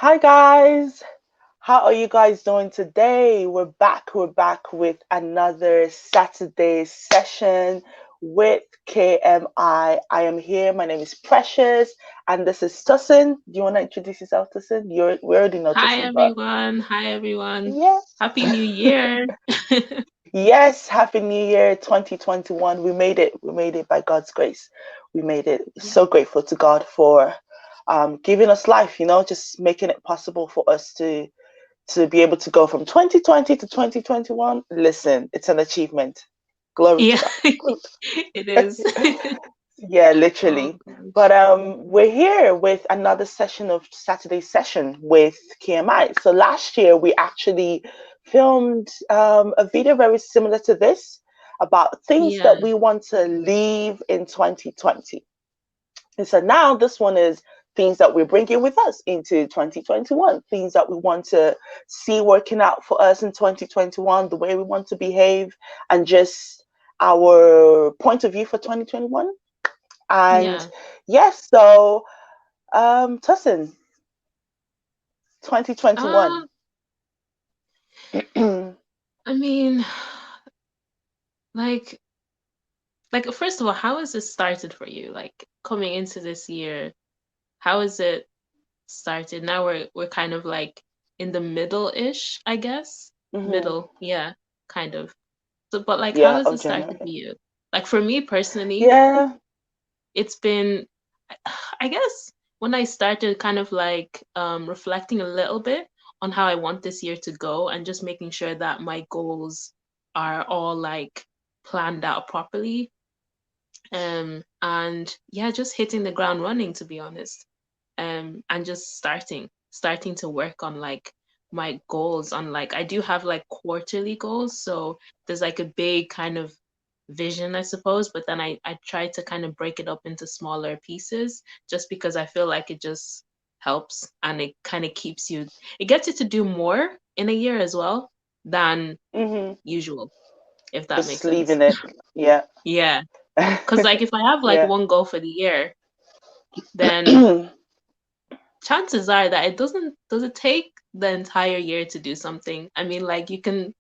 Hi guys, how are you guys doing today? We're back with another Saturday session with KMI. I am here. My name is Precious, and this is Tussin. Do you want to introduce yourself, Tussin? We already know Hi Tussin, but everyone. Hi everyone. yeah. Happy New Year. Yes, Happy New Year 2021. We made it. We made it by God's grace. We made it. Yeah. So grateful to God for giving us life, just making it possible for us to be able to go from 2020 to 2021. Listen, it's an achievement. Glory to Yeah, God. Glory it to is. God. Yeah, Oh literally. gosh. But we're here with another session of Saturday session with KMI. So last year we actually filmed a video very similar to this about things Yeah. that we want to leave in 2020. And so now this one is things that we're bringing with us into 2021, things that we want to see working out for us in 2021, the way we want to behave, and just our point of view for 2021. And Yeah. yes, so Tussin, 2021. Uh, I mean, like first of all, how has it started for you? Like coming into this year, how has it started? Now we're kind of like in the middle-ish, I guess. Hmm. Middle, yeah, kind of. So, but like, how Yeah, has it of started for January. you? Like for me personally, Yeah. it's been I guess when I started kind of like reflecting a little bit on how I want this year to go and just making sure that my goals are all like planned out properly. And yeah, just hitting the ground running, to be honest. And just starting to work on like my goals on like I do have like quarterly goals, so there's like a big kind of vision, I suppose, but then I try to kind of break it up into smaller pieces just because I feel like it just helps and it kind of keeps you, it gets you to do more in a year as well than Hmm. usual, if that Just makes sense. leaving it. Yeah. Yeah, because like if I have like Yeah. one goal for the year, then chances are that it does it take the entire year to do something. I mean, like you can,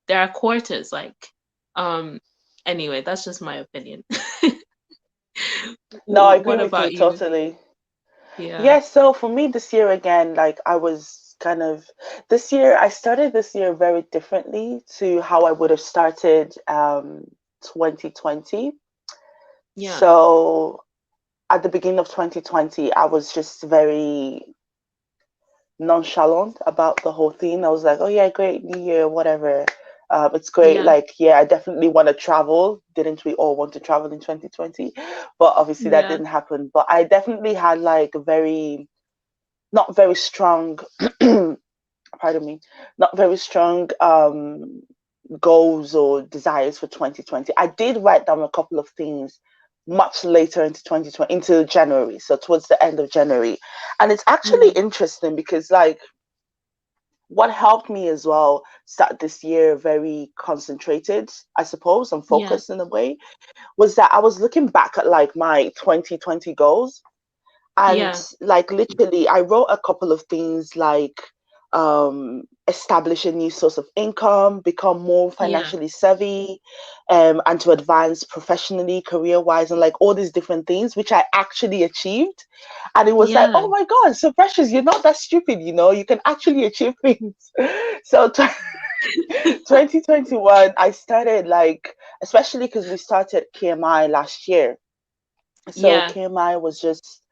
there are quarters, like um anyway, that's just my opinion. No, I agree What with you about you? totally. Yeah. Yeah, so for me this year again, like I was kind of this year, I started this year very differently to how I would have started 2020. Yeah. So at the beginning of 2020, I was just very nonchalant about the whole thing. I was like, oh yeah, great new year, whatever. It's great. Yeah. Like, yeah, I definitely want to travel. Didn't we all want to travel in 2020? But obviously that Yeah. didn't happen. But I definitely had like a very not very strong pardon me, not very strong goals or desires for 2020. I did write down a couple of things much later into 2020, into January, so towards the end of January. And it's actually Yeah. interesting because, like, what helped me as well start this year very concentrated, I suppose, and Yeah. focused in a way, was that I was looking back at like my 2020 goals, and Yeah. like literally I wrote a couple of things like establish a new source of income, become more Yeah. financially savvy, and to advance professionally, career wise, and like all these different things which I actually achieved. And it was like, Yeah. oh my god, so Precious, you're not that stupid, you can actually achieve things. So 2021 I started like, especially because we started KMI last year, so Yeah. KMI was just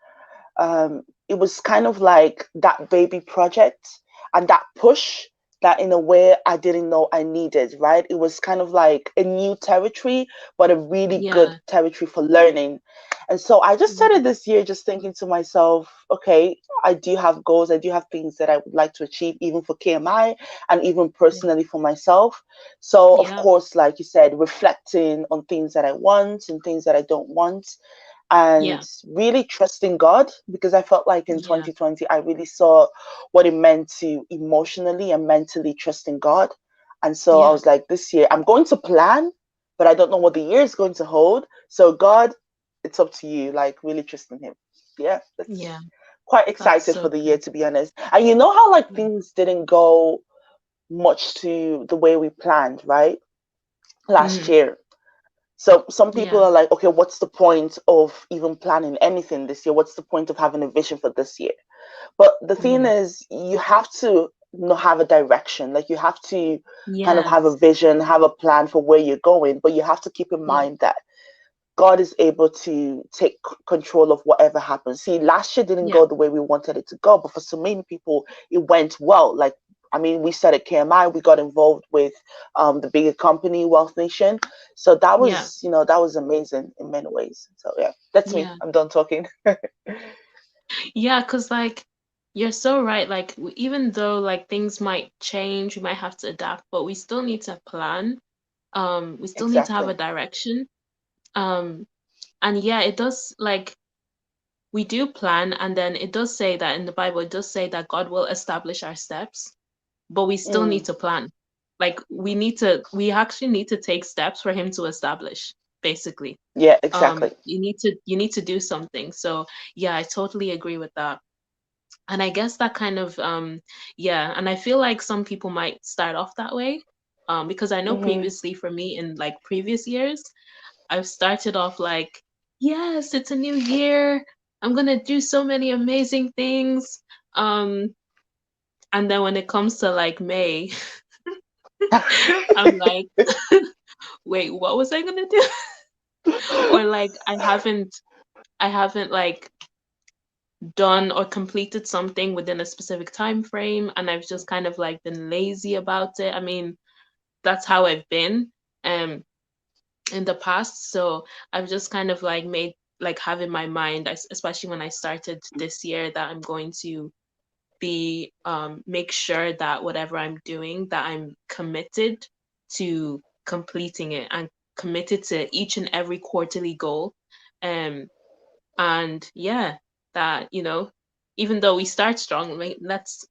it was kind of like that baby project and that push that in a way I didn't know I needed, right? It was kind of like a new territory, but a really good Yeah. territory for learning. And so I just Yeah. started this year just thinking to myself, okay, I do have goals, I do have things that I would like to achieve, even for KMI and even Yeah. personally for myself. So, of Yeah. course, like you said, reflecting on things that I want and things that I don't want, and Yeah. really trusting God, because I felt like in Yeah. 2020 I really saw what it meant to emotionally and mentally trust in God. And so I Yeah. was like, this year I'm going to plan, but I don't know what the year is going to hold. So God, it's up to you, like really trusting him. Yeah, that's Yeah. quite That's excited for so the year, good. to be honest. And you know how like Yeah. things didn't go much to the way we planned, right? Last Mm-hmm. year. So some people Yeah. are like, okay, what's the point of even planning anything this year? What's the point of having a vision for this year? But the thing Mm-hmm. is, you have to have a direction. Like you have to kind of have a Yes. vision, have a plan for where you're going. But you have to keep in Yeah. mind that God is able to take control of whatever happens. See, last year didn't Yeah. go the way we wanted it to go, but for so many people, it went well. Like, I mean, we started KMI, we got involved with the bigger company, Wealth Nation. So that Yeah. was, that was amazing in many ways. So yeah, that's me. Yeah. I'm done talking. Yeah, because like you're so right. Like even though like things might change, we might have to adapt, but we still need to plan. We still need to have Exactly. a direction. Um, and yeah, it does like we do plan, and then it does say that in the Bible, it does say that God will establish our steps, but we still need Mm, to plan. Like we actually need to take steps for him to establish, basically. yeah, exactly. You need to do something. So yeah, I totally agree with that. And I guess that kind of yeah, and I feel like some people might start off that way. Because I know Hmm. previously for me in like previous years, I've started off like, yes, it's a new year. I'm gonna do so many amazing things. Um, and then when it comes to like May, I'm like, wait, what was I gonna do? Or like I haven't like done or completed something within a specific time frame, and I've just kind of like been lazy about it. I mean, that's how I've been um in the past. So I've just kind of like made like have in my mind, especially when I started this year, that I'm going to be make sure that whatever I'm doing, that I'm committed to completing it and committed to each and every quarterly goal. Um and yeah, that even though we start strong, like,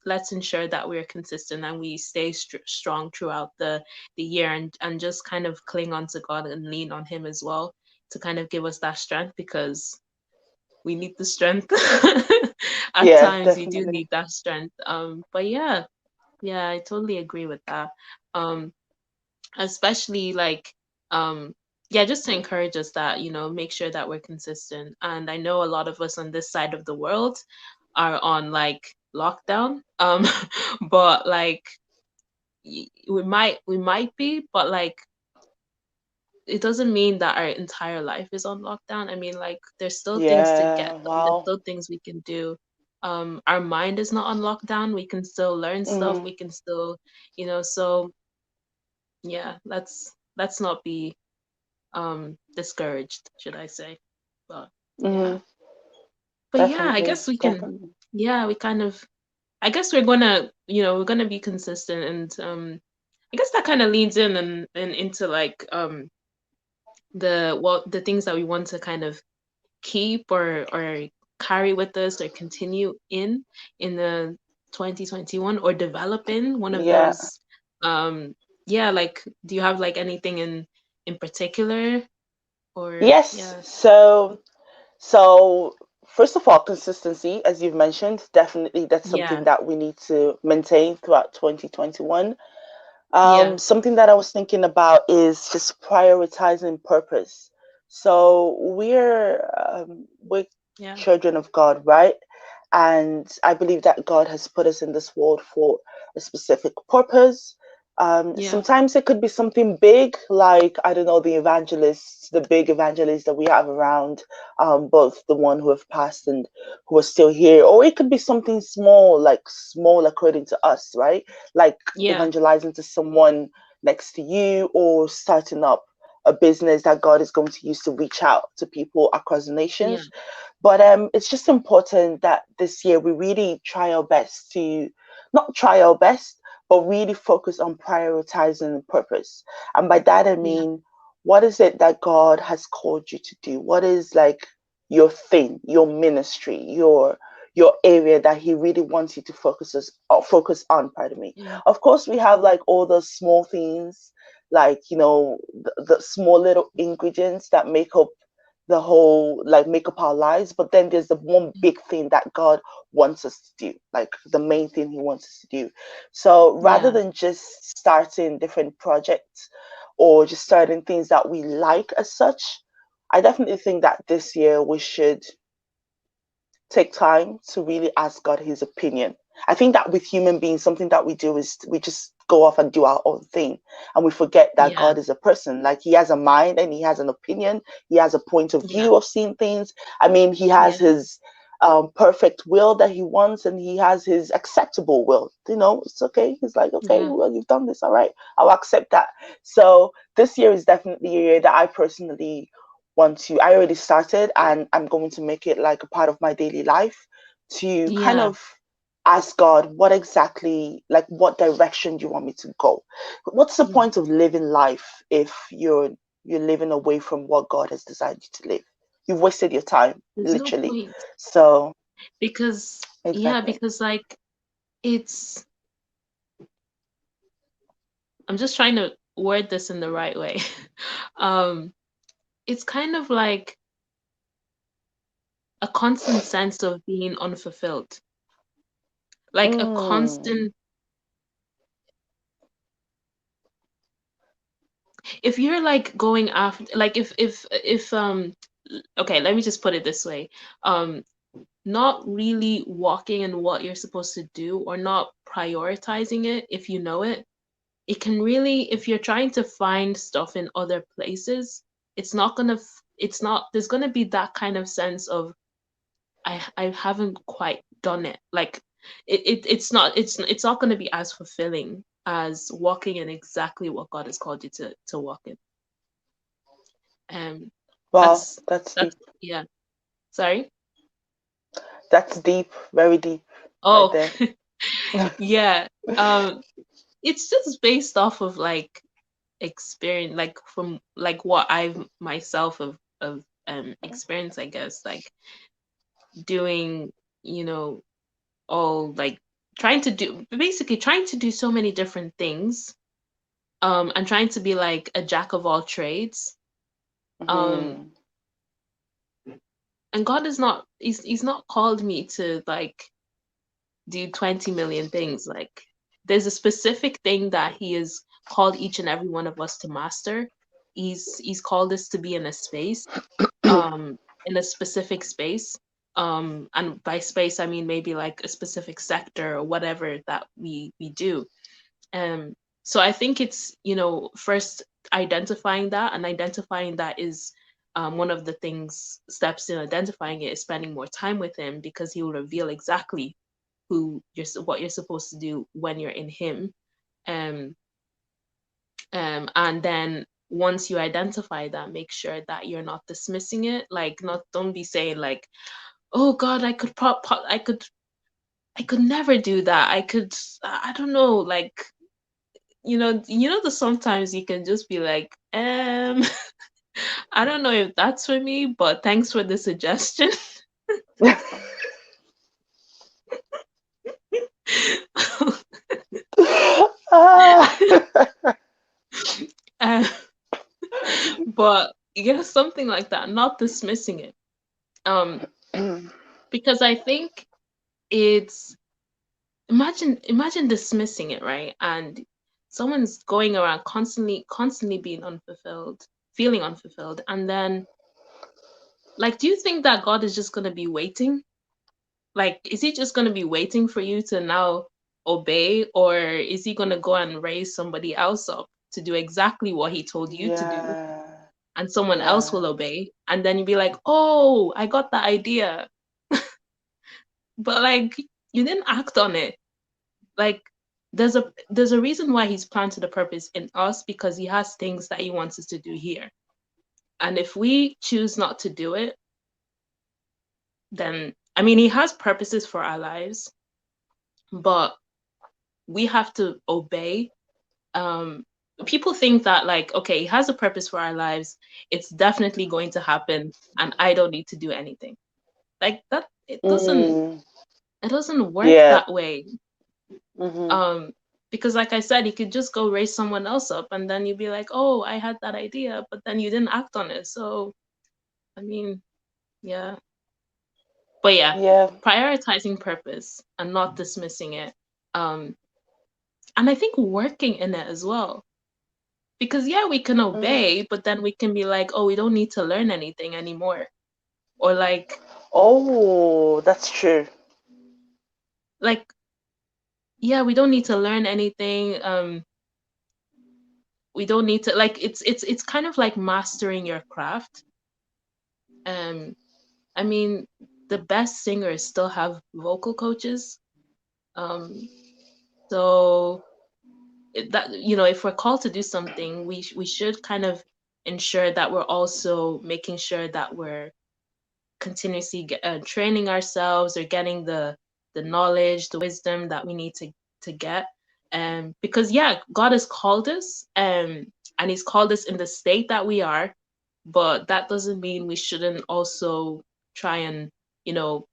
let's ensure that we're consistent and we stay strong throughout the year, and just kind of cling on to God and lean on him as well to kind of give us that strength, because we need the strength. At Yeah, times you do definitely. need that strength. But yeah, yeah, I totally agree with that. um Especially like yeah, just to encourage us that make sure that we're consistent. And I know a lot of us on this side of the world are on like lockdown. But like we might be, but like it doesn't mean that our entire life is on lockdown. I mean, like there's still things to Yeah, get done, there's wow. still things we can do. Our mind is not on lockdown, we can still learn stuff, Hmm. we can still so yeah, let's not be discouraged, should I say. But yeah. Hmm. But yeah, I Definitely, guess we can, definitely. yeah, we kind of, I guess we're gonna be consistent. And I guess that kind of leads in and into like the things that we want to kind of keep or carry with us or continue in the 2021, or develop in one of Yeah. those. Yeah, like do you have like anything in particular, or Yes. yeah. So first of all, consistency, as you've mentioned, definitely that's Yeah. something that we need to maintain throughout 2021. Yeah. Something that I was thinking about is just prioritizing purpose. So we're Yeah. children of God, right? And I believe that God has put us in this world for a specific purpose. Yeah. Sometimes it could be something big, like I don't know, the big evangelists that we have around, both the one who have passed and who are still here, or it could be something small, like small according to us, right? Like Yeah. evangelizing to someone next to you, or starting up a business that God is going to use to reach out to people across the Yeah. nations. But it's just important that this year we really try our best to not try our best, but really focus on prioritizing purpose. And by that I Yeah. mean, what is it that God has called you to do? What is like your thing, your ministry, your area that He really wants you to focus on, pardon me. Yeah. Of course, we have like all those small things, like the small little ingredients that make up the whole like make up our lives, but then there's the one big thing that God wants us to do, like the main thing he wants us to do. So rather Yeah. than just starting different projects or just starting things that we like as such, I definitely think that this year we should take time to really ask God his opinion. I think that with human beings, something that we do is we just go off and do our own thing. And we forget that Yeah. God is a person. Like he has a mind and he has an opinion. He has a point of Yeah. view of seeing things. I mean, he has Yeah. his perfect will that he wants and he has his acceptable will. It's okay. He's like, okay, Yeah. well, you've done this. All right. I'll accept that. So this year is definitely a year that I personally I already started and I'm going to make it like a part of my daily life to kind Yeah. of ask God what exactly, like what direction do you want me to go? What's the Yeah. point of living life if you're living away from what God has designed you to live? You've wasted your time, There's no literally. point. So Because yeah, exactly. because like it's I'm just trying to word this in the right way. um it's kind of like a constant sense of being unfulfilled. Like a Mm. constant if you're like going after like if okay, let me just put it this way. Um not really walking in what you're supposed to do or not prioritizing it if you know it, it can really, if you're trying to find stuff in other places, it's not gonna it's not, there's gonna be that kind of sense of I haven't quite done it. Like it's not gonna be as fulfilling as walking in exactly what God has called you to walk in. Um Wow, that's that's deep. that's yeah. Sorry? That's deep, very deep right Oh there. yeah. It's just based off of like experience, like from like what I've myself of experience, I guess, like doing, you know, all like trying to do basically trying to do so many different things, and trying to be like a jack of all trades. Um Hmm. and God is not he's not called me to like do 20 million things. Like there's a specific thing that he has called each and every one of us to master. He's called us to be in a space, in a specific space, and by space I mean maybe like a specific sector or whatever that we do. um so I think it's, first identifying that, and identifying that is, one of the things, steps in identifying it is spending more time with him, because he will reveal exactly what you're supposed to do when you're in him. um and then once you identify that, make sure that you're not dismissing it. Like, not don't be saying like, "Oh God, I could never do that. I don't know." Like, the sometimes you can just be like, I don't know if that's for me, but thanks for the suggestion. Ah. uh, but something like that, not dismissing it. Um, because I think it's imagine dismissing it, right? And someone's going around constantly being unfulfilled, feeling unfulfilled, and then, like, do you think that God is just going to be waiting? Like, is he just going to be waiting for you to now obey, or is he going to go and raise somebody else up to do exactly what he told you to do, Yeah, and someone else yeah. will obey, and then you'll be like, "Oh, I got the idea." But like, you didn't act on it. Like, there's a reason why he's planted a purpose in us, because he has things that he wants us to do here. And if we choose not to do it, then, I mean, he has purposes for our lives, but we have to obey. um People think that, like, okay, he has a purpose for our lives, it's definitely going to happen, and I don't need to do anything. Like that, Mm, it doesn't work yeah. that way. Hmm. um because, like I said, you could just go raise someone else up, and then you'd be like, "Oh, I had that idea," but then you didn't act on it. So I mean, yeah. But yeah, Yeah. prioritizing purpose and not dismissing it. Um, and I think working in it as well. Because yeah, we can Mm. obey, but then we can be like, oh, we don't need to learn anything anymore. Or Oh, that's true. like, yeah, we don't need to learn anything. We don't need to like it's kind of like mastering your craft. Um, I mean, the best singers still have vocal coaches. Um, so that if we're called to do something, we should kind of ensure that we're also making sure that we're continuously training ourselves or getting the knowledge, the wisdom that we need to get. Because yeah, God has called us, and He's called us in the state that we are, but that doesn't mean we shouldn't also try and you know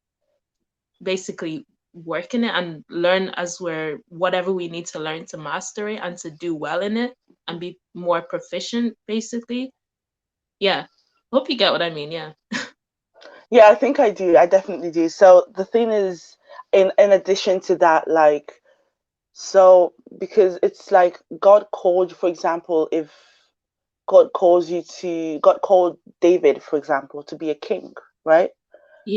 basically work in it and learn as we're whatever we need to learn to master it and to do well in it and be more proficient basically. Yeah. Hope you get what I mean. Yeah. Yeah, I think I do. I definitely do. So the thing is, in addition to that, like, so because it's like God called, for example, if God called David, for example, to be a king, right?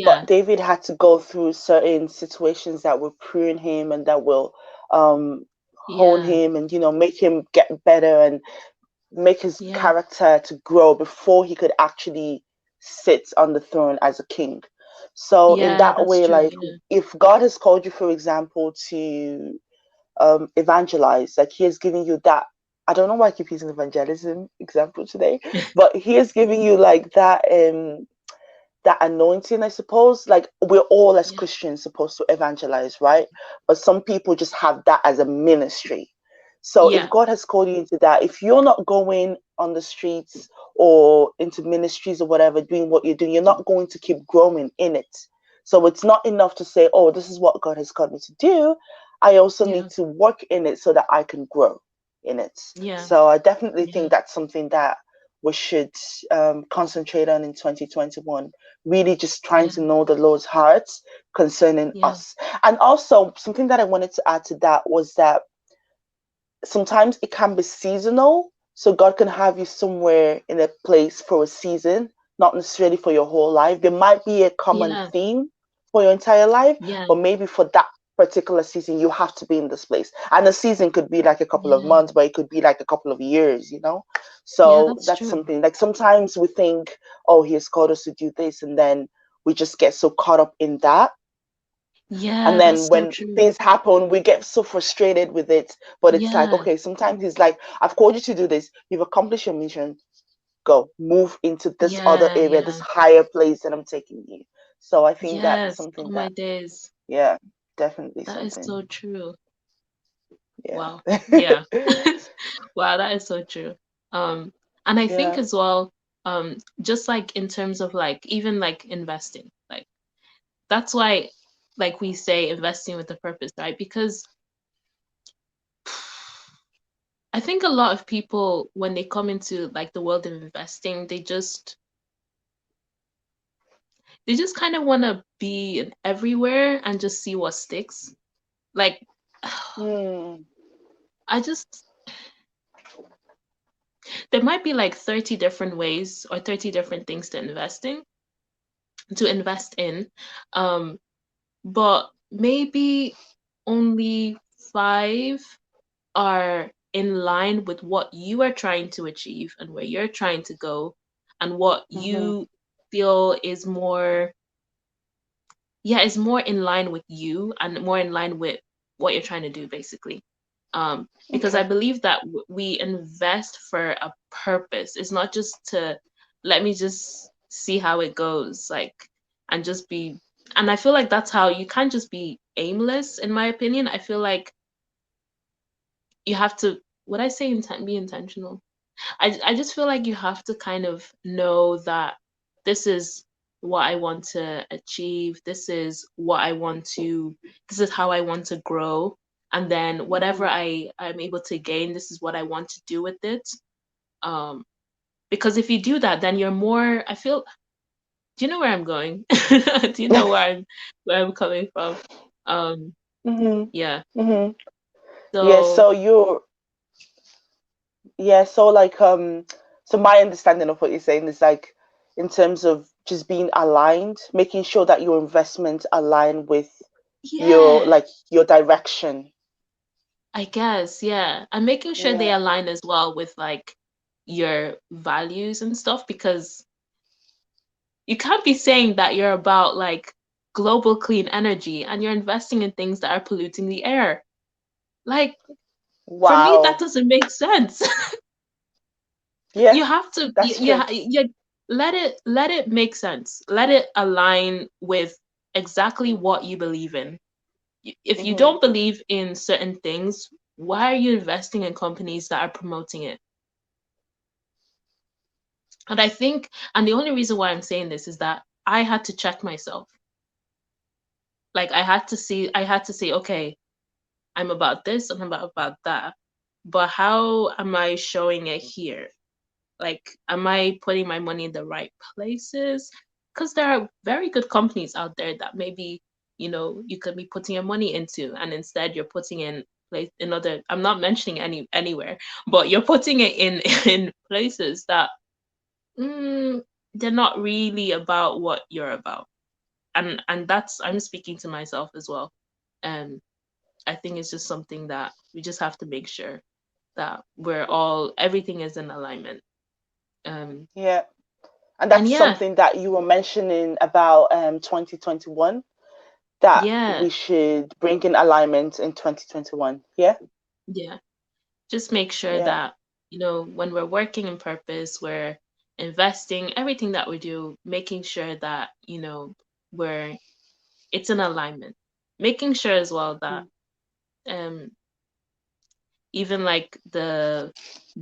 But Yeah. David had to go through certain situations that will prune him and that will um hone Yeah. him and make him get better and make his Yeah. character to grow before he could actually sit on the throne as a king. So in Yeah, that that's way, true. like, Yeah. if God has called you, for example, to evangelize, like he has given you that. I don't know why I keep using evangelism example today, but he has given you like that anointing, I suppose. Like, we're all as Yeah. Christians supposed to evangelize, right? But some people just have that as a ministry. So if Yeah. God has called you into that, if you're not going on the streets or into ministries or whatever, doing what you're doing, you're not going to keep growing in it. So it's not enough to say, oh, this is what God has called me to do. I also Yeah. need to work in it so that I can grow in it. Yeah. So I definitely Yeah. think that's something that we should concentrate on in 2021, really just trying Yeah. to know the Lord's heart concerning Yeah. us. And also, something that I wanted to add to that was that sometimes it can be seasonal. So God can have you somewhere in a place for a season, not necessarily for your whole life. There might be a common Yeah. theme for your entire life, Yeah. but maybe for that particular season, you have to be in this place. And the season could be like a couple of Yeah. months, but it could be like a couple of years. Yeah, So that's that's true. something like sometimes we think, oh, He has called us to do this, and then we just get so caught up in that, and Yeah, then that's so when true. things happen, we get so frustrated with it. But it's like, Yeah. okay, sometimes he's like, I've called you to do this. You've accomplished your mission. Go, move into this other Yeah. area, this Yeah. higher place that I'm taking you. So I think that's Yes. Oh something my that, days. yeah, definitely That is something. so true. Yeah. Wow. Yeah. Wow, that is so true. And I think Yeah. as well, just like in terms of like even like investing, like that's why like we say investing with a purpose, right? Because I think a lot of people when they come into like the world of investing, they just kind of want to be everywhere and just see what sticks. Like Mm. I just there might be like 30 different ways or 30 different things to invest in. Um but maybe only five are in line with what you are trying to achieve and where you're trying to go and what Mm-hmm. you feel is more, yeah, is more in line with you and more in line with what you're trying to do basically. Because I Okay. believe that we invest for a purpose. It's not just to let me just see how it goes, like, and just be. And I feel like that's how you can't just be aimless. In my opinion, I feel like you have to. Would I say be intentional? I just feel like you have to kind of know that this is what I want to achieve. This is how I want to grow. And then whatever Mm-hmm. I'm able to gain, this is what I want to do with it. Um, because if you do that, then you're more, I feel Do you know where I'm going? Do you know where I'm coming from? Um, Mhm. yeah. Mhm. Yeah. So So you're yeah. So like so my understanding of what you're saying is like in terms of just being aligned, making sure that your investments align with your yeah, like your direction. I guess, yeah. And making sure they Yeah. align as well with like your values and stuff, because you can't be saying that you're about like global clean energy and you're investing in things that are polluting the air. Like, for me, that Wow. doesn't make sense. Yeah. You have to, That's true. let it make sense. Let it align with exactly what you believe in. If you Mhm. don't believe in certain things, why are you investing in companies that are promoting it? And I think, and the only reason why I'm saying this is that I had to check myself. Like I had to say, okay, I'm about this and I'm about that. But how am I showing it here? Like, am I putting my money in the right places? Because there are very good companies out there that maybe, you could be putting your money into, and instead you're putting in place in other. I'm not mentioning anywhere, but you're putting it in in places that mm, they're not really about what you're about. And that's, I'm speaking to myself as well. And I think it's just something that we just have to make sure that everything is in alignment. Um, Yeah. And and that's yeah, something that you were mentioning about 2021 that yeah, we should bring in alignment in 2021. Yeah. yeah. Just make sure Yeah. that, when we're working in purpose, we're investing everything that we do, making sure that, we're it's in alignment. Making sure as well that Mm. um even like the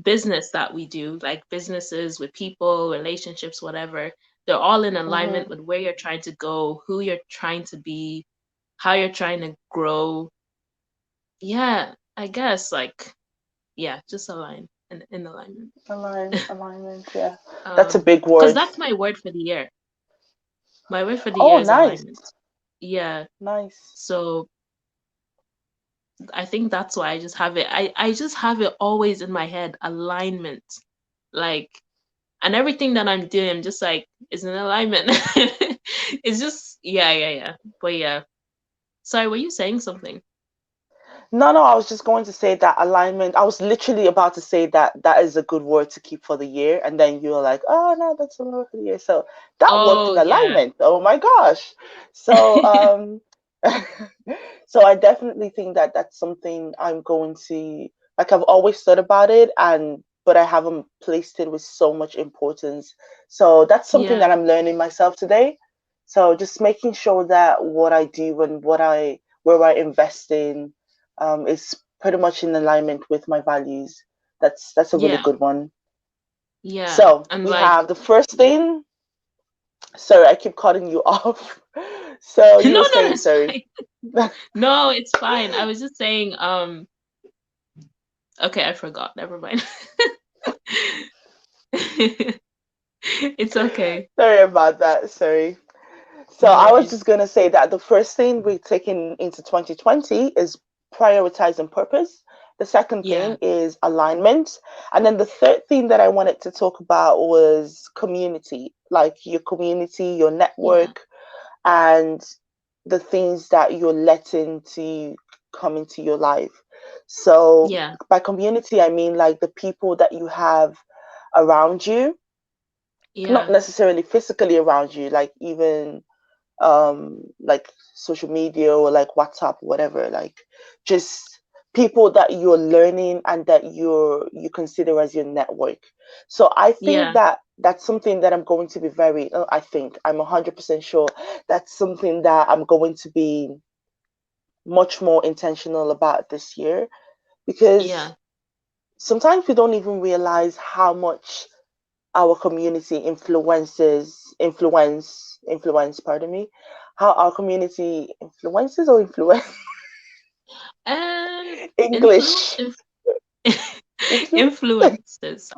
business that we do, like businesses with people, relationships, whatever, they're all in alignment Mhm. with where you're trying to go, who you're trying to be, how you're trying to grow. Yeah, I guess like, yeah, just align in alignment. Alignment. Yeah. That's a big Because word. that's my word for the year. My word for the Oh, year is nice. alignment. Yeah. Nice. So I think that's why I just have it. I just have it always in my head, alignment. Like, and everything that I'm doing, I'm just like, is in alignment. It's just, yeah, yeah, yeah. But yeah. Sorry, were you saying something? No, no, I was just going to say that alignment. I was literally about to say that that is a good word to keep for the year. And then you were like, oh, no, that's a word for the year. So that worked Oh, in yeah. alignment. Oh my gosh. So, so I definitely think that that's something I'm going to, like, I've always thought about it but I haven't placed it with so much importance. So that's something Yeah. that I'm learning myself today. So just making sure that what I do and where I invest in is pretty much in alignment with my values. That's a really Yeah. good one. Yeah. So And we like, have the first thing. Sorry, I keep cutting you off. So no, you were no, saying, it's sorry. fine. No, it's fine. I was just saying, okay, I forgot. Never mind. It's okay. Sorry about that. Sorry. So No I was worries. just gonna say that the first thing we're taking into 2020 is prioritizing purpose. The second Yeah. thing is alignment. And then the third thing that I wanted to talk about was community, like your community, your Yeah. network, and the things that you're letting to come into your life. So Yeah. by community, I mean like the people that you have around you, not Yeah. necessarily physically around you, like even like social media or like WhatsApp, whatever, like just people that you're learning and that you consider as your network. So I think Yeah. that that's something that I'm going to be I think I'm 100% sure that's something that I'm going to be much more intentional about this year, because Yeah. sometimes we don't even realize how much our community pardon me, how our community influences or influence Influence English influ influences,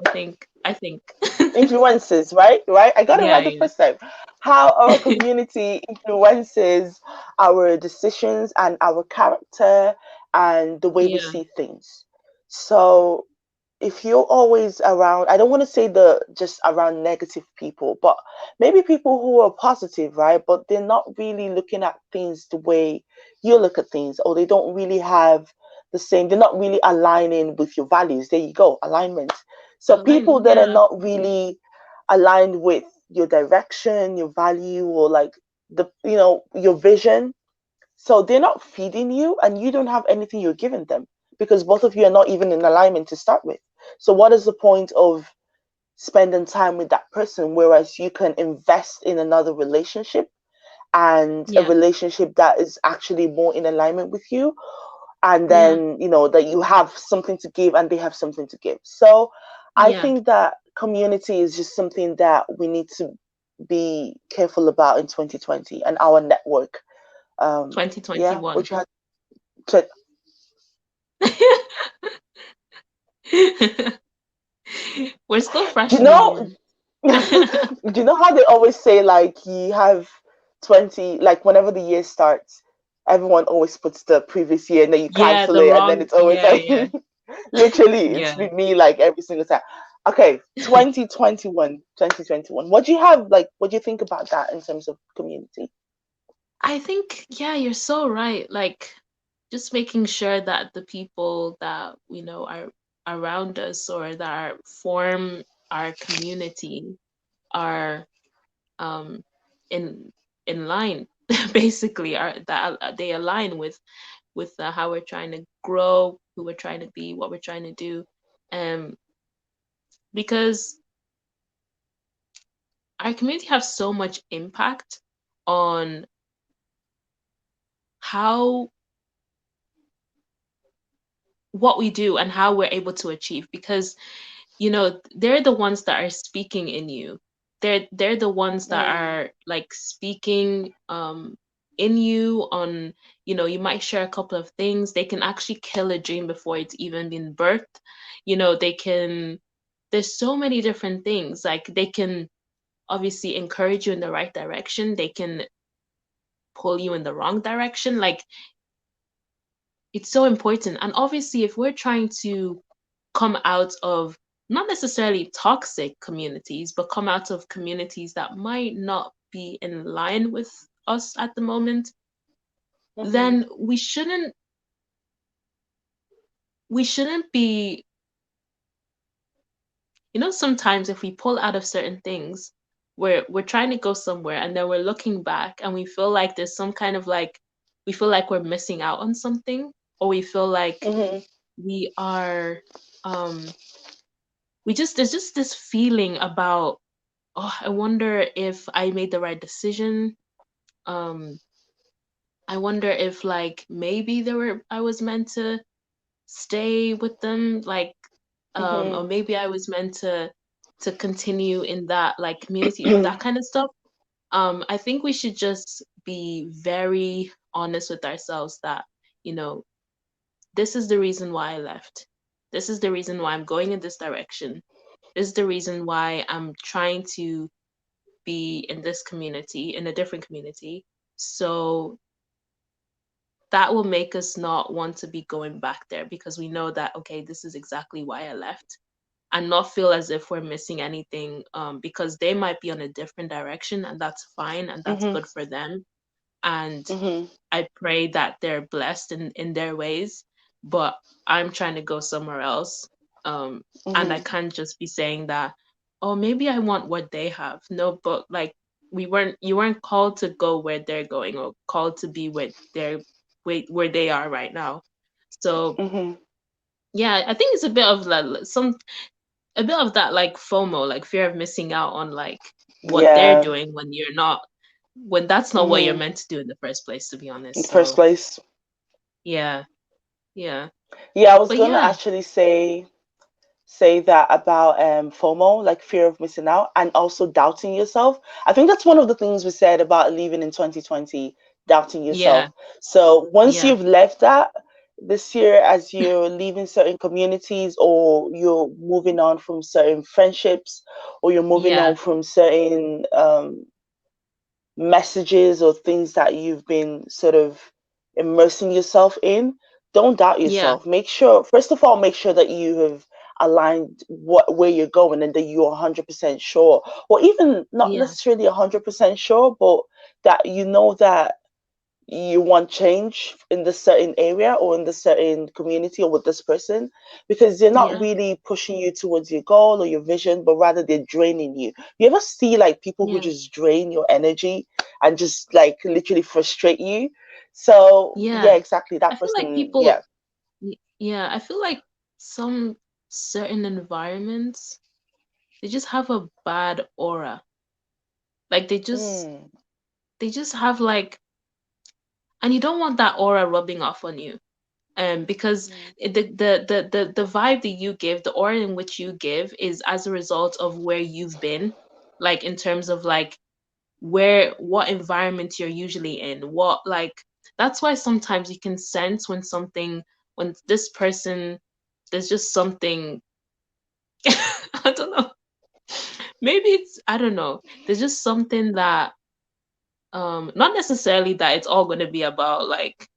I think. influences, right? Right? I got it Yeah, right the yeah. first time. How our community influences our decisions and our character and the way we Yeah, see things. So if you're always around, I don't want to say the just around negative people, but maybe people who are positive, right? But they're not really looking at things the way you look at things, or they don't really have the same, they're not really aligning with your values. There you go, alignment. So people alignment. that are Yeah, not really aligned with your direction, your value, or like your vision, so they're not feeding you, and you don't have anything you're giving them because both of you are not even in alignment to start with. So, what is the point of spending time with that person? Whereas you can invest in another relationship and a yeah, relationship that is actually more in alignment with you, and yeah, then that you have something to give and they have something to give. So, I yeah. think that community is just something that we need to be careful about in 2020 and our network. Yeah, 2021. what you had to. We're still Do you fresh in the know? year. Do you know how they always say like you have 20, like whenever the year starts, everyone always puts the previous year and then you Yeah, cancel the it and then wrong. it's always Yeah, like yeah, literally it's yeah. with me like every single time. Okay, 2021, 2021. What do you have like what do you think about that in terms of community? I think, yeah, you're so right. Like, just making sure that the people that we know are around us or that form our community are um in line, basically, are that they align with how we're trying to grow, who we're trying to be, what we're trying to do, um because our community has so much impact on how what we do and how we're able to achieve, because they're the ones that are speaking in you. They're the ones that Mm, are like speaking in you on, you might share a couple of things. They can actually kill a dream before it's even been birthed. They can, there's so many different things. Like, they can obviously encourage you in the right direction. They can pull you in the wrong direction. Like, it's so important. And obviously, if we're trying to come out of not necessarily toxic communities, but come out of communities that might not be in line with us at the moment, mm-hmm, then we shouldn't be, sometimes if we pull out of certain things, we're trying to go somewhere and then we're looking back and we feel like there's some kind of like, we feel like we're missing out on something, or we feel like mm-hmm, we are um there's just this feeling about, oh, I wonder if I made the right decision. Um, I wonder if like maybe I was meant to stay with them, like, or mm-hmm. maybe I was meant to continue in that like community, that kind of stuff. I think we should just be very honest with ourselves that, you know, this is the reason why I left. This is the reason why I'm going in this direction. This is the reason why I'm trying to be in this community, in a different community. So that will make us not want to be going back there, because we know that, okay, this is exactly why I left, and not feel as if we're missing anything, because they might be on a different direction, and that's fine and that's Mm-hmm. good for them. And Mm-hmm. I pray that they're blessed in their ways, but I'm trying to go somewhere else. And I Mm-hmm. can't just be saying that, oh, maybe I want what they have. No, but like, you weren't called to go where they're going, or called to be where they are right now. So Mm-hmm. yeah, I think it's a bit of like a bit of that, like FOMO, like fear of missing out on like what they're Yeah. doing when that's not what you're Mm-hmm. meant to do in the first place, to be In the honest. first So place. yeah, yeah. Yeah, I was But gonna yeah, actually say that about FOMO, like fear of missing out, and also doubting yourself. I think that's one of the things we said about leaving in 2020, doubting yeah, yourself. So once yeah, you've left that, this year, as you're leaving certain communities, or you're moving on from certain friendships, or you're moving on Yeah, from certain messages or things that you've been sort of immersing yourself in, don't doubt yeah, yourself. Make sure, first of all, make sure that you have aligned where you're going, and that you're 100% sure, or even not yeah, necessarily 100% sure, but that you know that you want change in this certain area or in this certain community or with this person, because they're not yeah, really pushing you towards your goal or your vision, but rather they're draining you. You ever see like people who yeah, just drain your energy and just like literally frustrate you? So yeah. yeah, exactly, I that feel like person. people, Yeah. yeah, I feel like some certain environments, they just have a bad aura. Like Mm. they just have like, and you don't want that aura rubbing off on you. Because Mm. the vibe that you give, the aura in which you give, is as a result of where you've been, like in terms of like what environment you're usually in, what like that's why sometimes you can sense when something, when this person, there's just something. I don't know, maybe it's, I don't know, there's just something that, not necessarily that it's all going to be about like,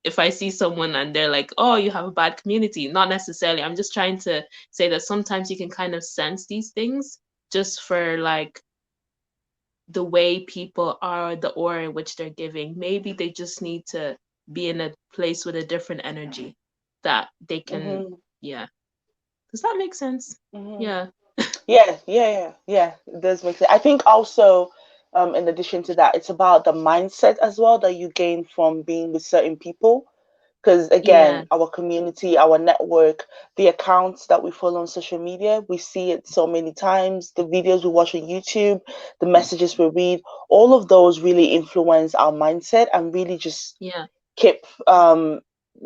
if I see someone and they're like, oh, you have a bad community, not necessarily. I'm just trying to say that sometimes you can kind of sense these things just for like the way people are, the aura in which they're giving. Maybe they just need to be in a place with a different energy that they can, Mm-hmm. yeah. Does that make sense? Mm-hmm. Yeah. Yeah, yeah, yeah, yeah. It does make sense. I think also, in addition to that, it's about the mindset as well that you gain from being with certain people. Because Yeah. again, our community, our network, the accounts that we follow on social media, we see it so many times. The videos we watch on YouTube, the messages we read, all of those really influence our mindset and really just Yeah. keep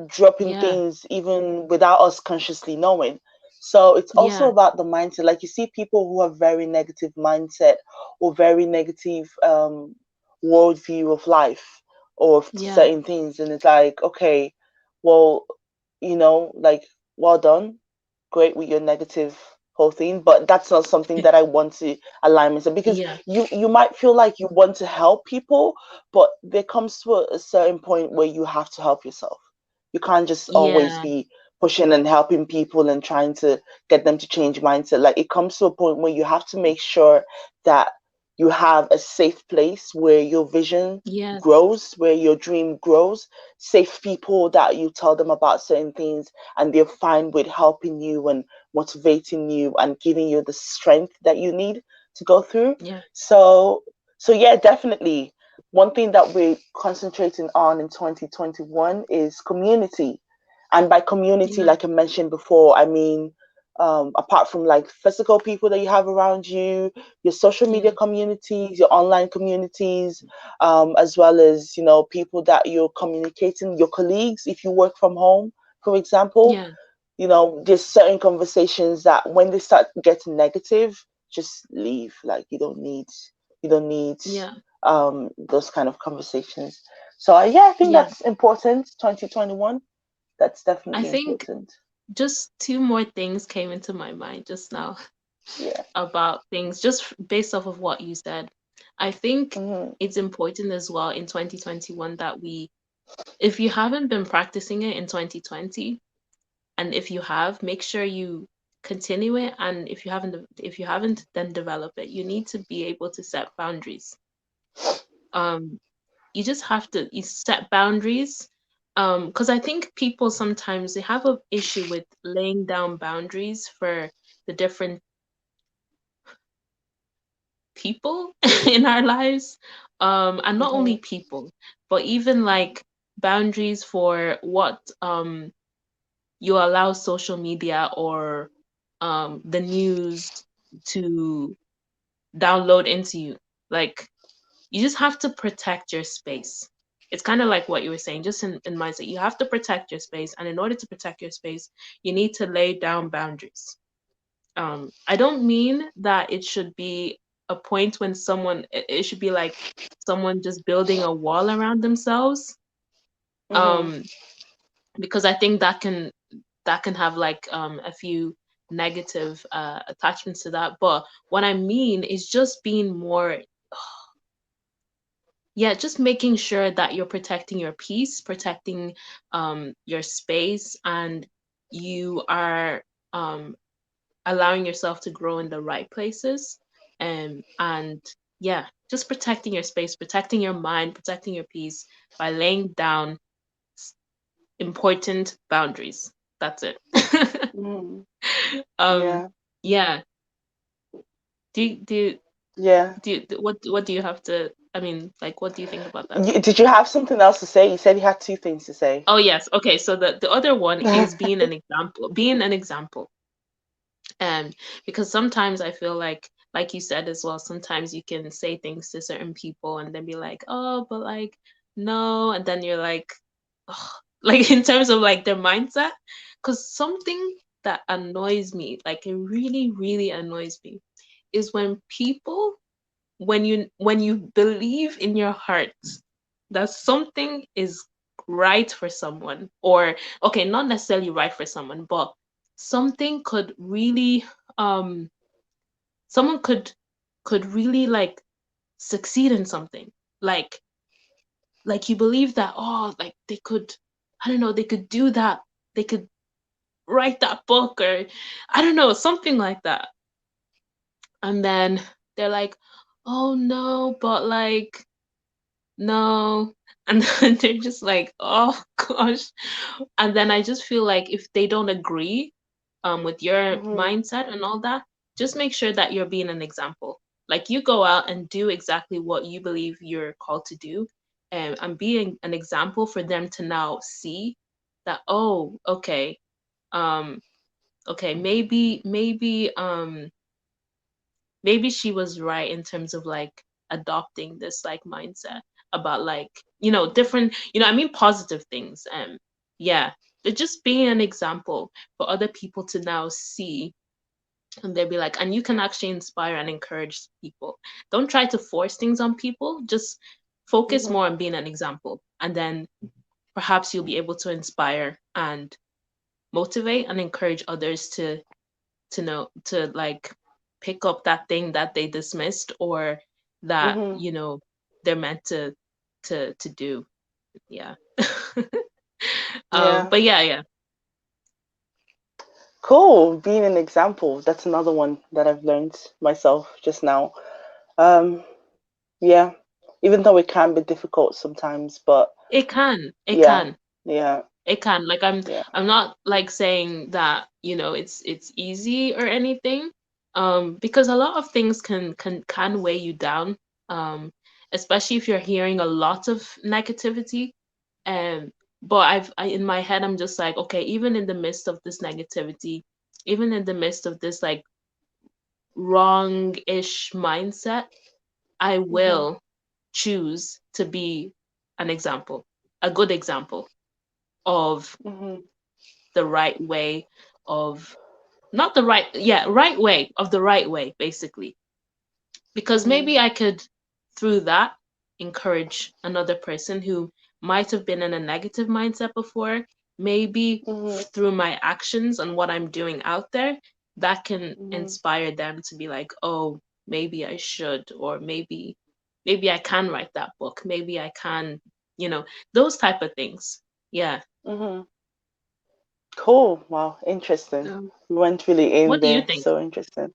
dropping Yeah. things even without us consciously knowing. So it's also Yeah. about the mindset. Like you see people who have very negative mindset or very negative worldview of life or of Yeah. certain things, and it's like, okay, well, like, well done, great with your negative whole thing, but that's not something that I want to align myself, because Yeah. you might feel like you want to help people, but there comes to a certain point where you have to help yourself. You can't just always Yeah. be pushing and helping people and trying to get them to change mindset. Like it comes to a point where you have to make sure that you have a safe place where your vision Yeah. grows, where your dream grows, safe people that you tell them about certain things and they're fine with helping you and motivating you and giving you the strength that you need to go through. Yeah. So so yeah, definitely one thing that we're concentrating on in 2021 is community. And by community, Yeah. like I mentioned before, I mean, apart from like physical people that you have around you, your social media Yeah. communities, your online communities, as well as, people that you're communicating, your colleagues, if you work from home, for example, Yeah. there's certain conversations that when they start getting negative, just leave. Like you don't need Yeah. those kind of conversations. So yeah, I think Yeah. that's important. 2021, that's I definitely think important. just two more things came into my mind just now Yeah. about things just based off of what you said. I think Hmm. it's important as well in 2021 that if you haven't been practicing it in 2020, and if you have, make sure you continue it. And if you haven't, then develop it. You need to be able to set boundaries. Um, you just have to you set boundaries. Because I think people sometimes they have an issue with laying down boundaries for the different people in our lives. And not Hmm. only people, but even like boundaries for what you allow social media or the news to download into you. Like, you just have to protect your space. It's kind of like what you were saying, just in mindset. You have to protect your space. And in order to protect your space, you need to lay down boundaries. I don't mean that it should be a point when it should be like someone just building a wall around themselves. Hmm. Um, because I think that can have like a few negative attachments to that. But what I mean is just being more, yeah, just making sure that you're protecting your peace, protecting your space, and you are allowing yourself to grow in the right places. And yeah, just protecting your space, protecting your mind, protecting your peace by laying down important boundaries. That's it. Mm. um Yeah. yeah, do Yeah. what do you have to, I mean, like, what do you think about that? Did you have something else to say? You said you had two things to say. Oh yes, okay, so the other one is being an example, being an example. um because sometimes I feel like you said as well, sometimes you can say things to certain people and then be like, oh, but like, no, and then you're like, ugh, like in terms of like their mindset. Because something that annoys me, like it really really annoys me, is when people, when you believe in your heart that something is right for someone, or okay, not necessarily right for someone, but something could really um someone could really like succeed in something, like like you believe that, oh, like they could, I don't know, they could do that, they could write that book, or I don't know, something like that. And then they're like, oh no, but like, no. And then they're just like, oh gosh. And then I just feel like if they don't agree with your Hmm. mindset and all that, just make sure that you're being an example. Like you go out and do exactly what you believe you're called to do, and being an example for them to now see that, oh, okay, um, okay, maybe she was right in terms of like adopting this like mindset about like, different, I mean, positive things. Yeah, but just being an example for other people to now see, and they'll be like, and you can actually inspire and encourage people. Don't try to force things on people, just focus Hmm. more on being an example, and then perhaps you'll be able to inspire and motivate and encourage others to know, to like pick up that thing that they dismissed, or that Hmm. they're meant to do. Yeah. Yeah. But yeah, yeah. Cool. Being an example. That's another one that I've learned myself just now. Um, yeah. Even though it can be difficult sometimes, but it can it yeah, can yeah, it can, like, yeah. I'm not like saying that it's easy or anything, because a lot of things can weigh you down, um especially if you're hearing a lot of negativity. um but in my head, I'm just like, okay, even in the midst of this negativity, even in the midst of this like wrong-ish mindset, I Hmm. will choose to be an example, a good example of Hmm. the right way, of not the right, yeah, right way, of the right way, basically. Because Hmm. maybe I could, through that, encourage another person who might have been in a negative mindset before. Maybe Hmm. through my actions and what I'm doing out there, that can Hmm. inspire them to be like, oh, maybe I should, or maybe I can write that book, maybe I can, those type of things. Yeah. Hmm. Cool. Wow. Interesting. Um, We went really in what do you there. think? So interesting.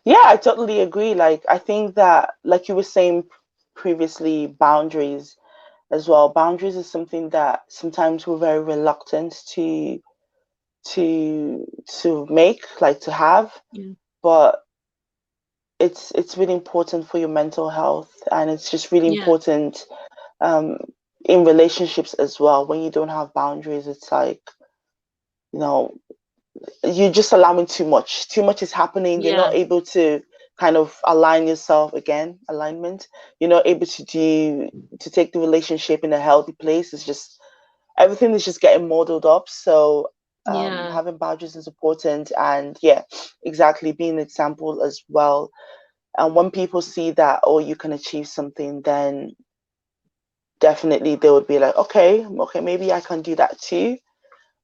Yeah, I totally agree. Like, I think that, like you were saying previously, boundaries as well. Boundaries is something that sometimes we're very reluctant to make, like to have, Yeah. but it's really important for your mental health, and it's just really Yeah. important um in relationships as well. When you don't have boundaries, it's like, you know, you're just allowing too much. Too much is happening. You're Yeah. not able to kind of align yourself again, alignment. You're not able to take the relationship in a healthy place. It's just everything is just getting modeled up. So Yeah. having boundaries is important, and yeah, exactly, being an example as well. And when people see that, oh, you can achieve something, then definitely they would be like, okay, okay, maybe I can do that too.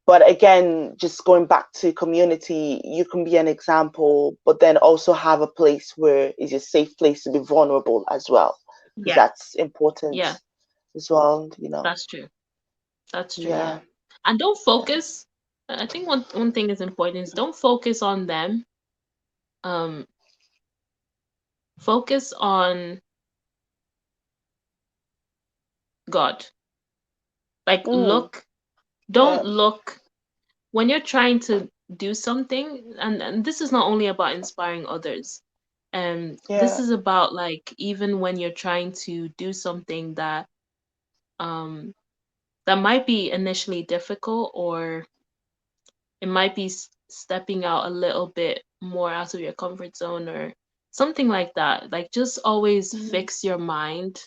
But again, just going back to community, you can be an example, but then also have a place where it's a safe place to be vulnerable as well, because Yeah, that's important yeah, as well, you know. that's true. That's true, yeah. Yeah, And don't yeah. focus. I think one thing is important is don't focus on them. Um, focus on God. Like Mm, don't yeah, look when you're trying to do something, and this is not only about inspiring others. This yeah. is about like even when you're trying to do something um that might be initially difficult, or it might be stepping out a little bit more out of your comfort zone or something like that. Like just always Mm-hmm, fix your mind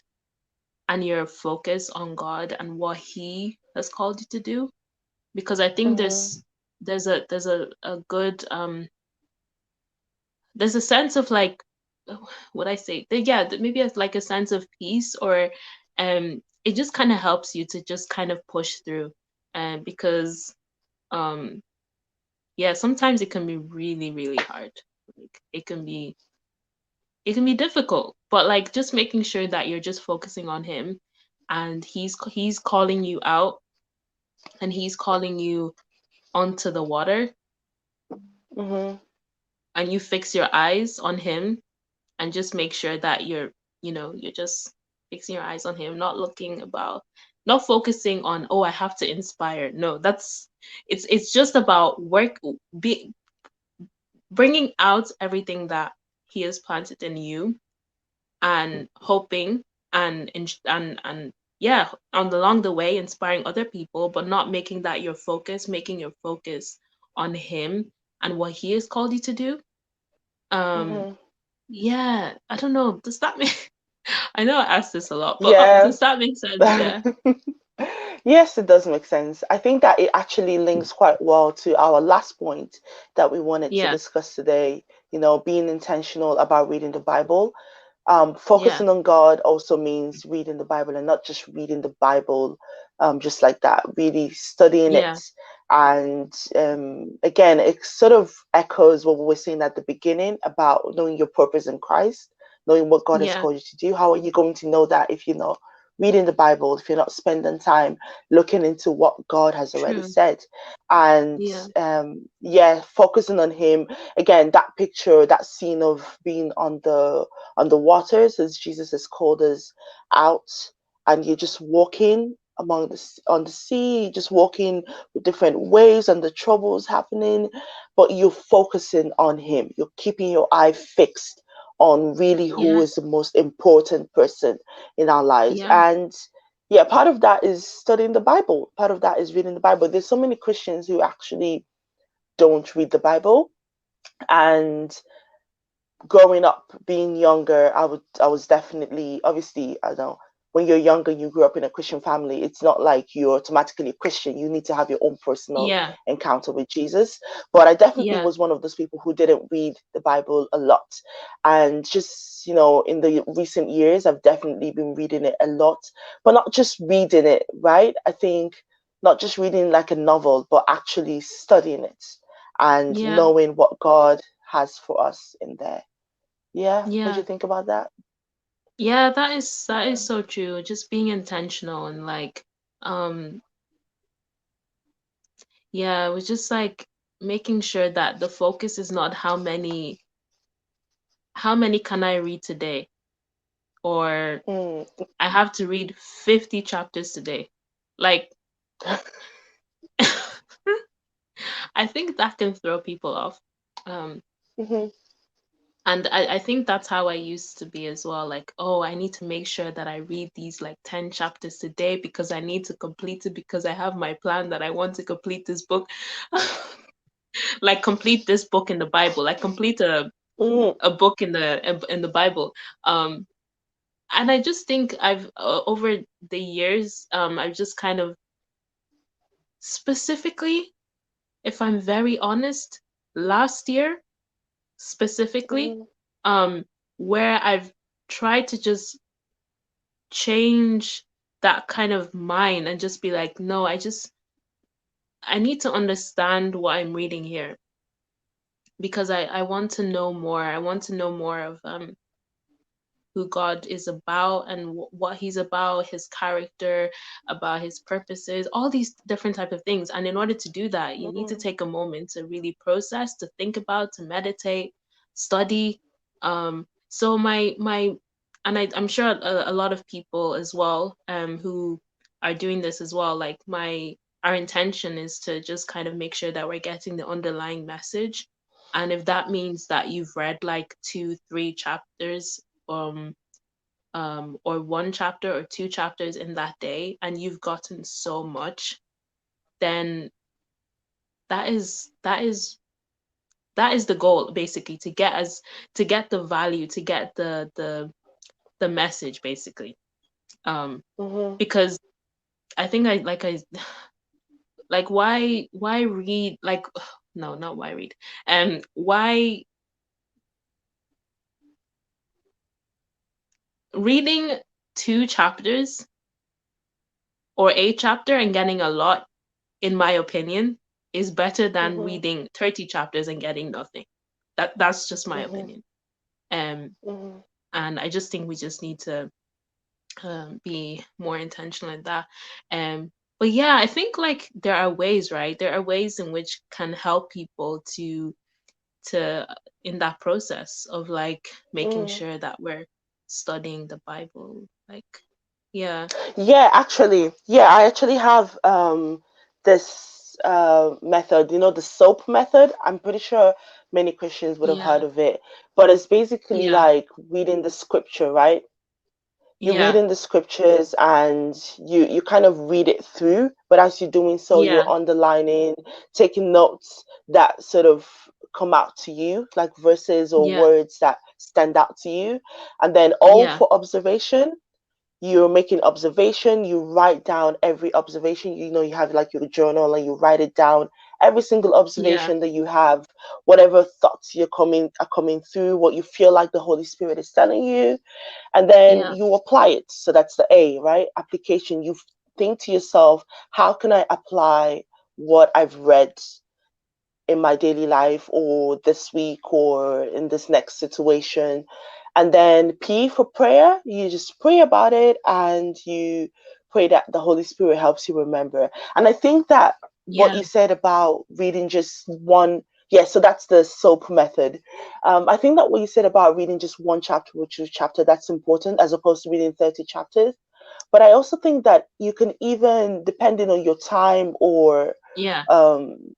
and your focus on God and what He has called you to do. Because I think mm-hmm, there's a good there's a sense of like what I say yeah, maybe it's like a sense of peace, or it just kind of helps you to just kind of push through, because um yeah, sometimes it can be really, really hard. Like it can be difficult, but like just making sure that you're just focusing on him, and he's calling you out, and he's calling you onto the water, mm-hmm. and you fix your eyes on him, and just make sure that you're just fixing your eyes on him, not focusing on, oh, I have to inspire. No, it's just about be bringing out everything that he has planted in you, and hoping, and yeah, on along the way inspiring other people, but not making that your focus, making your focus on him and what he has called you to do. um Mm-hmm. yeah, I don't know, does that make I know I asked this a lot, but Yeah. does that make sense? Yeah. Yes, it does make sense. I think that it actually links quite well to our last point that we wanted to Yeah. discuss today, being intentional about reading the Bible. Yeah. Focusing on God also means reading the Bible, and not just reading the Bible just like that, really studying it. Yeah. And again, it sort of echoes what we were saying at the beginning about knowing your purpose in Christ, knowing what God has Yeah. called you to do. How are you going to know that if you're not reading the Bible, if you're not spending time looking into what God has already True. said? And Yeah. yeah, focusing on Him. Again, that picture, that scene of being on the waters as Jesus has called us out, and you're just walking on the sea, just walking with different waves and the troubles happening, but you're focusing on Him. You're keeping your eye fixed on really who Yeah. is the most important person in our lives. Yeah. And yeah, part of that is studying the Bible. Part of that is reading the Bible. There's so many Christians who actually don't read the Bible. And growing up, being younger, I was definitely, obviously, I don't know, when you're younger, you grew up in a Christian family, it's not like you're automatically a Christian. You need to have your own personal Yeah. encounter with Jesus. But I definitely Yeah. was one of those people who didn't read the Bible a lot. And just, in the recent years, I've definitely been reading it a lot, but not just reading it, right? I think not just reading like a novel, but actually studying it and Yeah. knowing what God has for us in there. Yeah, what do Yeah. you think about that? Yeah, that is so true. Just being intentional and like, um, yeah, it was just like making sure that the focus is not how many can I read today, or Mm. I have to read 50 chapters today. Like, I think that can throw people off. Um, Hmm. and I think that's how I used to be as well. Like, oh, I need to make sure that I read these like 10 chapters today because I need to complete it, because I have my plan that I want to complete this book. Like complete this book in the Bible, like complete Hmm. a book in the Bible. Um, and I just think I've over the years, I've just kind of, specifically, if I'm very honest, last year specifically, Hmm. um, where I've tried to just change that kind of mind and just be like, no, I need to understand what I'm reading here, because I want to know more. I want to know more of who God is about, and what he's about, his character, about his purposes, all these different type of things. And in order to do that, you need to Mm-hmm. take a moment to really process, to think about, to meditate, study. So I'm sure a lot of people as well, who are doing this as well. Like our intention is to just kind of make sure that we're getting the underlying message. And if that means that you've read like 2, 3 chapters, um or 1 chapter or 2 chapters in that day, and you've gotten so much, then that is that is the goal, basically, to get the value, to get the message, basically. um Mm-hmm. because I think I like, why read, like, no, not why read, why reading 2 chapters or a chapter and getting a lot, in my opinion, is better than Mm-hmm. reading 30 chapters and getting nothing. That's just my Mm-hmm. opinion. Um, Mm-hmm. and I just think we just need to be more intentional in that. But yeah, I think like there are ways, right? There are ways in which can help people to in that process of like making Mm. sure that we're studying the Bible. Like, yeah, Yeah, actually, yeah, I actually have this method, the SOAP method. I'm pretty sure many Christians would have heard yeah, of it, but it's basically yeah, like reading the scripture, right? You read yeah, in the scriptures and you kind of read it through, but as you're doing so, yeah, you're underlining, taking notes that sort of come out to you, like verses or yeah, words that stand out to you, and then all yeah, for observation. You're making observation, you write down every observation. You have like your journal and you write it down, every single yeah, observation that you have, whatever thoughts are coming through, what you feel like the Holy Spirit is telling you, and then yeah, you apply it. So that's the A, right? Application. You think to yourself, how can I apply what I've read in my daily life or this week or in this next situation? And then P for prayer, you just pray about it and you pray that the Holy Spirit helps you remember. And I think that what yeah, you said about reading just one, yeah, so that's the SOAP method. I think that what you said about reading just one chapter or two chapter, that's important as opposed to reading 30 chapters. But I also think that you can, even depending on your time or yeah, um,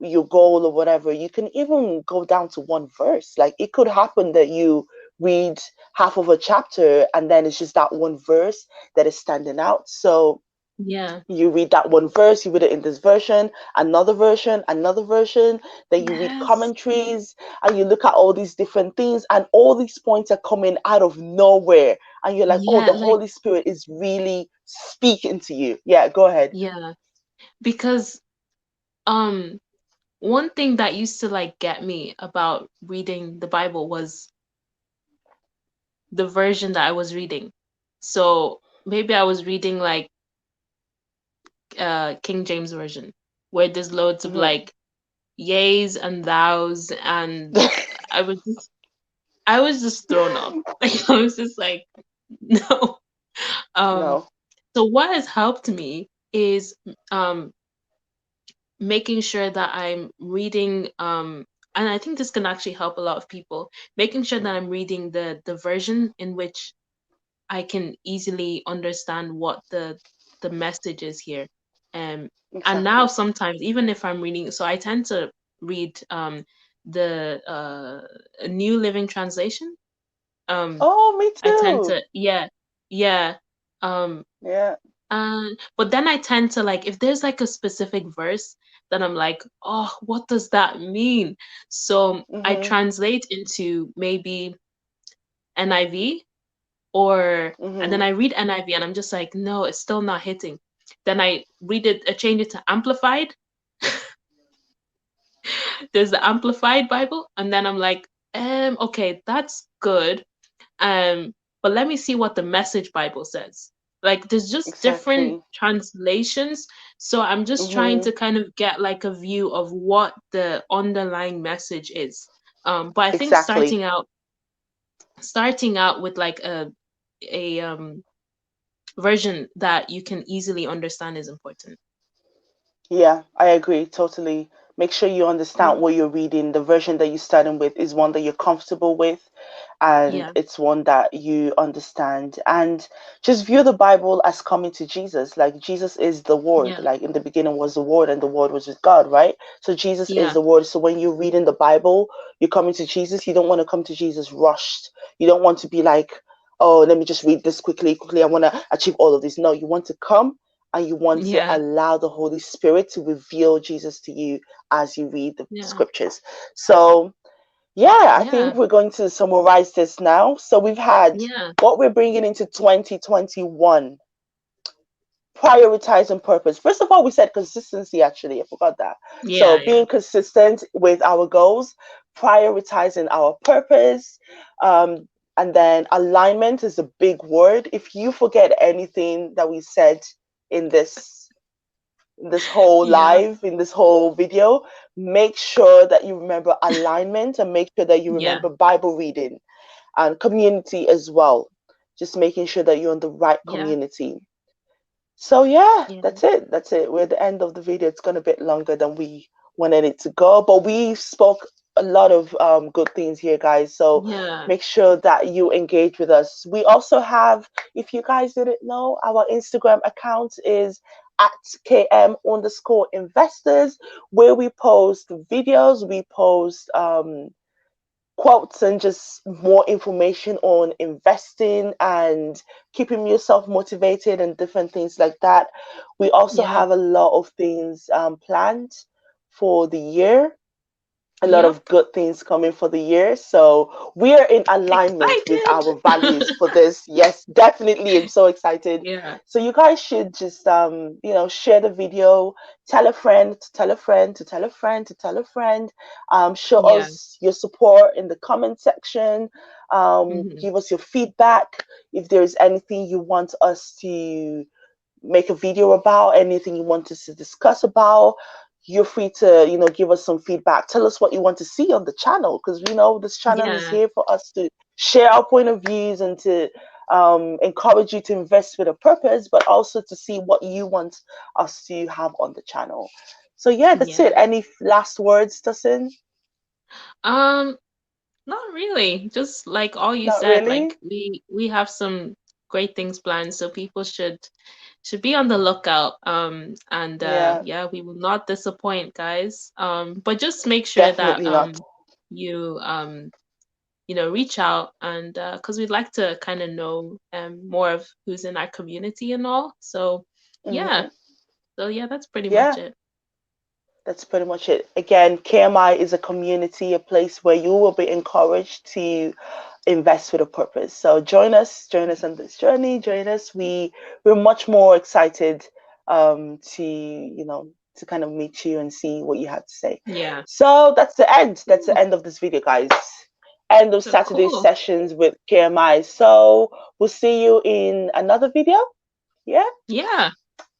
your goal or whatever, you can even go down to one verse. Like it could happen that you read half of a chapter and then it's just that one verse that is standing out. So yeah. you read that one verse, you read it in this version, another version, then you read Yes, commentaries and you look at all these different things, and all these points are coming out of nowhere. And you're like, oh, yeah, the like, Holy Spirit is really speaking to you. Yeah, go ahead. yeah. Because um one thing that used to like get me about reading the Bible was the version that I was reading. So maybe I was reading like King James version, where there's loads of Hmm. like yays and thous, and I was just I was just thrown off. Like, I was just like, no. Um No. so what has helped me is um making sure that I'm reading, and I think this can actually help a lot of people, making sure that I'm reading the version in which I can easily understand what the message is here. Um and now Exactly. sometimes, even if I'm reading, so I tend to read the New Living Translation. Um Oh, me I tend too. to, yeah, yeah. Um Yeah. but then I tend to like, if there's like a specific verse, then I'm like, oh, what does that mean? So I Mhm. translate into maybe NIV, or and then Mhm. I read NIV and I'm just like, no, it's still not hitting. Then I change it to Amplified. There's the Amplified Bible, and then I'm like, okay, that's good. Um, but let me see what the Message Bible says. Like there's just different Exactly. translations. So I'm just trying Mm-hmm. to kind of get like a view of what the underlying message is. But I think Exactly. starting out with like a version that you can easily understand is important. Yeah, I agree totally. Make sure you Yeah. understand what you're reading. The version that you're starting with is one that you're comfortable with, and Yeah. it's one that you understand. And just view the Bible as coming to Jesus. Like Jesus is the Word. Yeah. Like in the beginning was the Word, and the Word was with God, right? So Jesus is Yeah. the Word. So when you're reading the Bible, you're coming to Jesus. You don't want to come to Jesus rushed. You don't want to be like, oh, let me just read this quickly, quickly. I want to achieve all of this. No, you want to come and you want to Yeah. allow the Holy Spirit to reveal Jesus to you as you read the Yeah. scriptures. So, yeah, I Yeah. think we're going to summarize this now. So, we've had Yeah. what we're bringing into 2021, prioritizing purpose. First of all, we said consistency, actually. I forgot that. Yeah. So, Yeah. being consistent with our goals, prioritizing our purpose, and then alignment is a big word. If you forget anything that we said in this whole Yeah. live in this whole video, make sure that you remember alignment and make sure that you Yeah. remember Bible reading and community as well, just making sure that you're in the right Yeah. community. So yeah, Yeah. that's it we're at the end of the video. It's gone a bit longer than we wanted it to go, but we spoke a lot of good things here, guys. So Yeah. make sure that you engage with us. We also have, if you guys didn't know, our Instagram account is at km_investors, where we post videos, we post quotes and just more information on investing and keeping yourself motivated and different things like that. We also Yeah. have a lot of things planned for the year, a lot Yep. of good things coming for the year. So we are in alignment with Excited. our values for this. Yes, definitely. I'm so excited. Yeah. So you guys should just share the video, tell a friend, to tell a friend, to tell a friend, to tell a friend. Show Yeah. us your support in the comment section. Hmm. Give us your feedback. If there's anything you want us to make a video about, anything you want us to discuss about, you're free to give us some feedback. Tell us what you want to see on the channel, because this channel is Yeah. here for us to share our point of views and to encourage you to invest with a purpose, but also to see what you want us to have on the channel. So yeah, that's it. Yeah. Any last words, Dustin? Um, Not really. Just like all you Not said, really. like we have some great things planned, so people should be on the lookout. And Yeah, yeah, we will not disappoint, guys. But just make sure that definitely not. you reach out and because we'd like to kind of know more of who's in our community and all. So yeah. Hmm. So yeah, that's pretty much Yeah, it. that's pretty much it. Again, KMI is a community, a place where you will be encouraged to invest with a purpose. So join us on this journey. Join us. We're much more excited to kind of meet you and see what you have to say. Yeah. So that's the end. That's the Cool. end of this video, guys. End of So Saturday cool. sessions with KMI. So we'll see you in another video. Yeah. Yeah.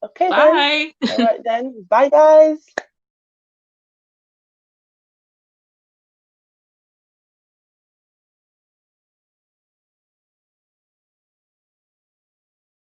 Okay then. Bye. All right then. Bye, guys.